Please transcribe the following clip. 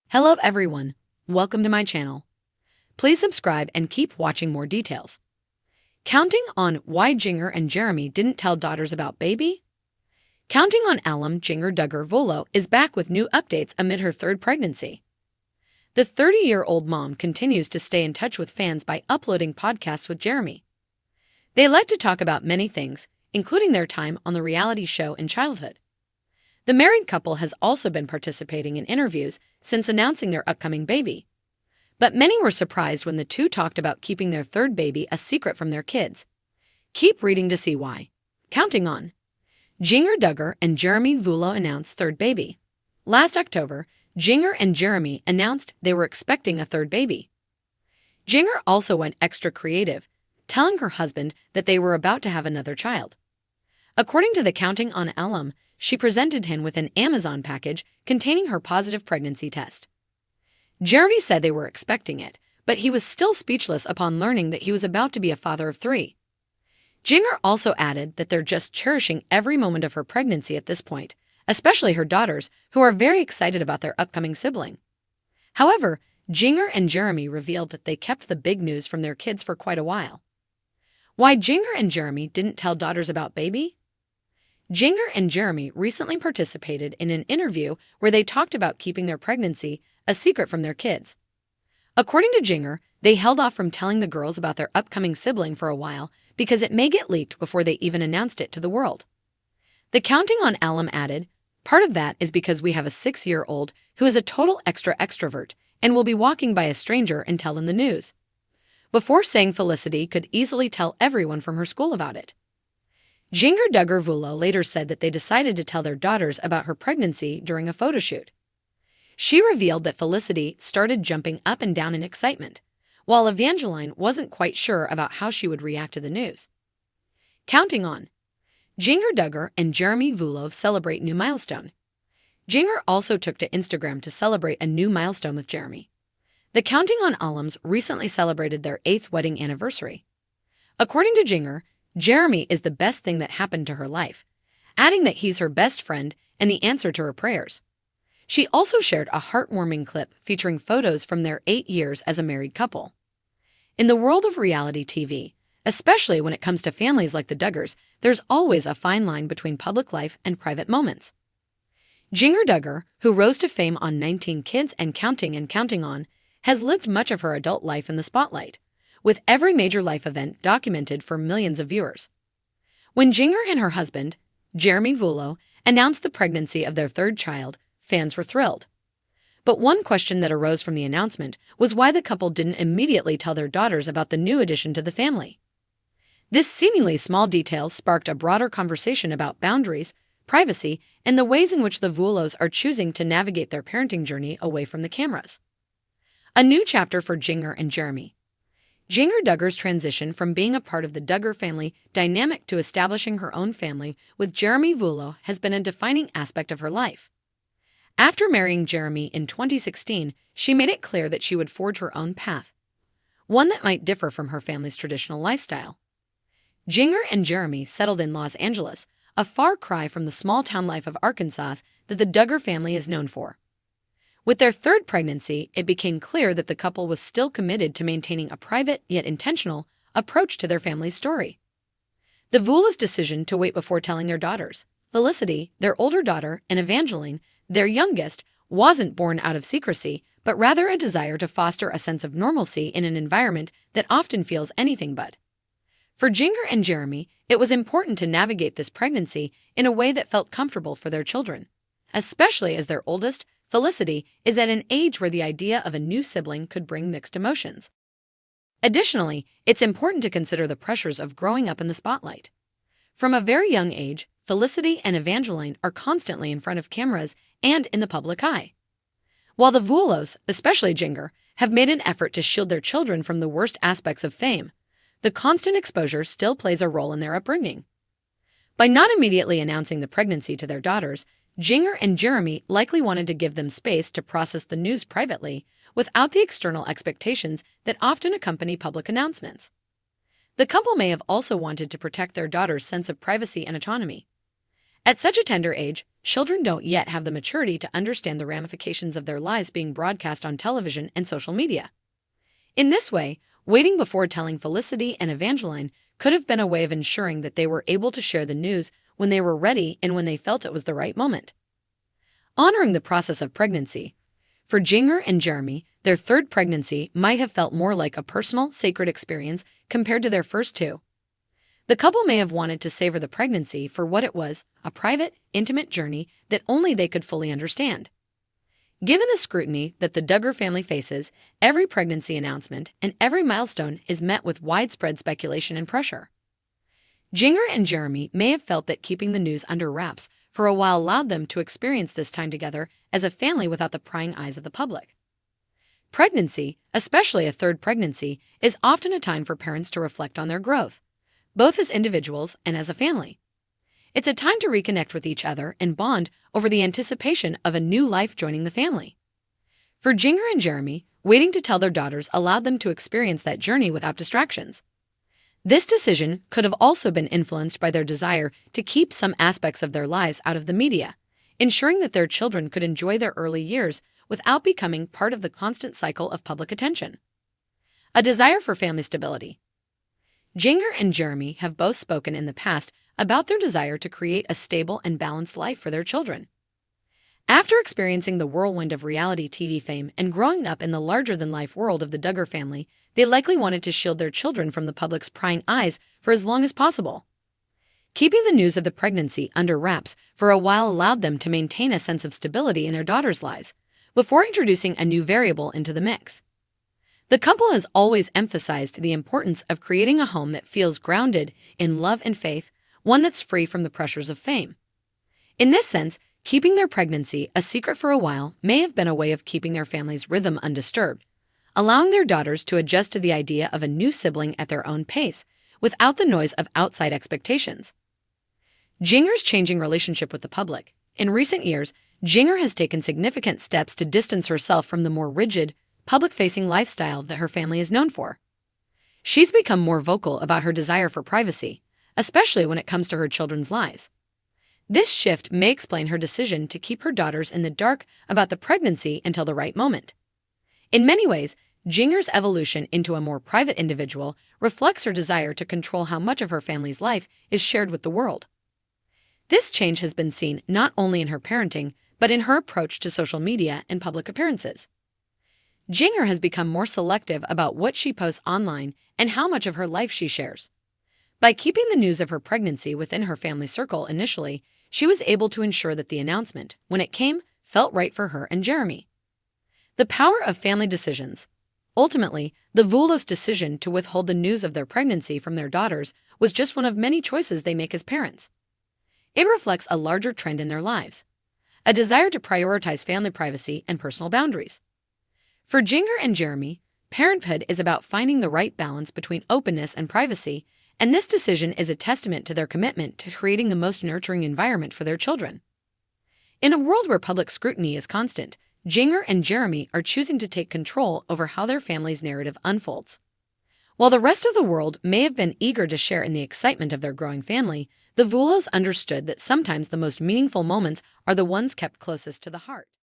Hello everyone, welcome to my channel. Please subscribe and keep watching more details. Counting on why Jinger and Jeremy didn't tell daughters about baby? Counting on alum Jinger Duggar is back with new updates amid her third pregnancy. The 30-year-old mom continues to stay in touch with fans by uploading podcasts with Jeremy. They like to talk about many things, including their time on the reality show and childhood. The married couple has also been participating in interviews since announcing their upcoming baby. But many were surprised when the two talked about keeping their third baby a secret from their kids. Keep reading to see why. Counting on. Jinger Duggar and Jeremy announced third baby. Last October, Jinger and Jeremy announced they were expecting a third baby. Jinger also went extra creative, telling her husband that they were about to have another child. According to the Counting on alum, she presented him with an Amazon package containing her positive pregnancy test. Jeremy said they were expecting it, but he was still speechless upon learning that he was about to be a father of 3. Jinger also added that they're just cherishing every moment of her pregnancy at this point, especially her daughters, who are very excited about their upcoming sibling. However, Jinger and Jeremy revealed that they kept the big news from their kids for quite a while. Why Jinger and Jeremy didn't tell daughters about baby? Jinger and Jeremy recently participated in an interview where they talked about keeping their pregnancy a secret from their kids. According to Jinger, they held off from telling the girls about their upcoming sibling for a while because it may get leaked before they even announced it to the world. The Counting on alum added, "Part of that is because we have a 6-year-old who is a total extrovert and will be walking by a stranger and tell them the news." Before saying Felicity could easily tell everyone from her school about it. Jinger Duggar later said that they decided to tell their daughters about her pregnancy during a photo shoot. She revealed that Felicity started jumping up and down in excitement, while Evangeline wasn't quite sure about how she would react to the news. Counting on. Jinger Duggar and Jeremy celebrate new milestone. Jinger also took to Instagram to celebrate a new milestone with Jeremy. The Counting on alums recently celebrated their 8th wedding anniversary. According to Jinger, Jeremy is the best thing that happened to her life, adding that he's her best friend and the answer to her prayers. She also shared a heartwarming clip featuring photos from their 8 years as a married couple. In the world of reality TV, especially when it comes to families like the Duggars, there's always a fine line between public life and private moments. Jinger Duggar, who rose to fame on 19 Kids and Counting On, has lived much of her adult life in the spotlight, with every major life event documented for millions of viewers. When Jinger and her husband, Jeremy announced the pregnancy of their third child, fans were thrilled. But one question that arose from the announcement was why the couple didn't immediately tell their daughters about the new addition to the family. This seemingly small detail sparked a broader conversation about boundaries, privacy, and the ways in which the are choosing to navigate their parenting journey away from the cameras. A new chapter for Jinger and Jeremy. Jinger Duggar's transition from being a part of the Duggar family dynamic to establishing her own family with Jeremy has been a defining aspect of her life. After marrying Jeremy in 2016, she made it clear that she would forge her own path, one that might differ from her family's traditional lifestyle. Jinger and Jeremy settled in Los Angeles, a far cry from the small-town life of Arkansas that the Duggar family is known for. With their third pregnancy, it became clear that the couple was still committed to maintaining a private yet intentional approach to their family's story. The decision to wait before telling their daughters, Felicity, their older daughter, and Evangeline, their youngest, wasn't born out of secrecy, but rather a desire to foster a sense of normalcy in an environment that often feels anything but. For Jinger and Jeremy, it was important to navigate this pregnancy in a way that felt comfortable for their children, especially as their oldest, Felicity, is at an age where the idea of a new sibling could bring mixed emotions. Additionally, it's important to consider the pressures of growing up in the spotlight. From a very young age, Felicity and Evangeline are constantly in front of cameras and in the public eye. While the especially Jinger, have made an effort to shield their children from the worst aspects of fame, the constant exposure still plays a role in their upbringing. By not immediately announcing the pregnancy to their daughters, Jinger and Jeremy likely wanted to give them space to process the news privately without the external expectations that often accompany public announcements. The couple may have also wanted to protect their daughter's sense of privacy and autonomy. At such a tender age, children don't yet have the maturity to understand the ramifications of their lives being broadcast on television and social media. In this way, waiting before telling Felicity and Evangeline could have been a way of ensuring that they were able to share the news when they were ready and when they felt it was the right moment. Honoring the process of pregnancy. For Jinger and Jeremy, their third pregnancy might have felt more like a personal, sacred experience compared to their first two. The couple may have wanted to savor the pregnancy for what it was, a private, intimate journey that only they could fully understand. Given the scrutiny that the Duggar family faces, every pregnancy announcement and every milestone is met with widespread speculation and pressure. Jinger and Jeremy may have felt that keeping the news under wraps for a while allowed them to experience this time together as a family without the prying eyes of the public. Pregnancy, especially a third pregnancy, is often a time for parents to reflect on their growth, both as individuals and as a family. It's a time to reconnect with each other and bond over the anticipation of a new life joining the family. For Jinger and Jeremy, waiting to tell their daughters allowed them to experience that journey without distractions. This decision could have also been influenced by their desire to keep some aspects of their lives out of the media, ensuring that their children could enjoy their early years without becoming part of the constant cycle of public attention. A desire for family stability. Jinger and Jeremy have both spoken in the past about their desire to create a stable and balanced life for their children. After experiencing the whirlwind of reality TV fame and growing up in the larger-than-life world of the Duggar family, they likely wanted to shield their children from the public's prying eyes for as long as possible. Keeping the news of the pregnancy under wraps for a while allowed them to maintain a sense of stability in their daughters' lives, before introducing a new variable into the mix. The couple has always emphasized the importance of creating a home that feels grounded in love and faith, one that's free from the pressures of fame. In this sense, keeping their pregnancy a secret for a while may have been a way of keeping their family's rhythm undisturbed, allowing their daughters to adjust to the idea of a new sibling at their own pace, without the noise of outside expectations. Jinger's changing relationship with the public. In recent years, Jinger has taken significant steps to distance herself from the more rigid, public-facing lifestyle that her family is known for. She's become more vocal about her desire for privacy, especially when it comes to her children's lives. This shift may explain her decision to keep her daughters in the dark about the pregnancy until the right moment. In many ways, Jinger's evolution into a more private individual reflects her desire to control how much of her family's life is shared with the world. This change has been seen not only in her parenting, but in her approach to social media and public appearances. Jinger has become more selective about what she posts online and how much of her life she shares. By keeping the news of her pregnancy within her family circle initially, she was able to ensure that the announcement, when it came, felt right for her and Jeremy. The power of family decisions. Ultimately, the Vulos' decision to withhold the news of their pregnancy from their daughters was just one of many choices they make as parents. It reflects a larger trend in their lives, a desire to prioritize family privacy and personal boundaries. For Jinger and Jeremy, parenthood is about finding the right balance between openness and privacy, and this decision is a testament to their commitment to creating the most nurturing environment for their children. In a world where public scrutiny is constant, Jinger and Jeremy are choosing to take control over how their family's narrative unfolds. While the rest of the world may have been eager to share in the excitement of their growing family, the Vulos understood that sometimes the most meaningful moments are the ones kept closest to the heart.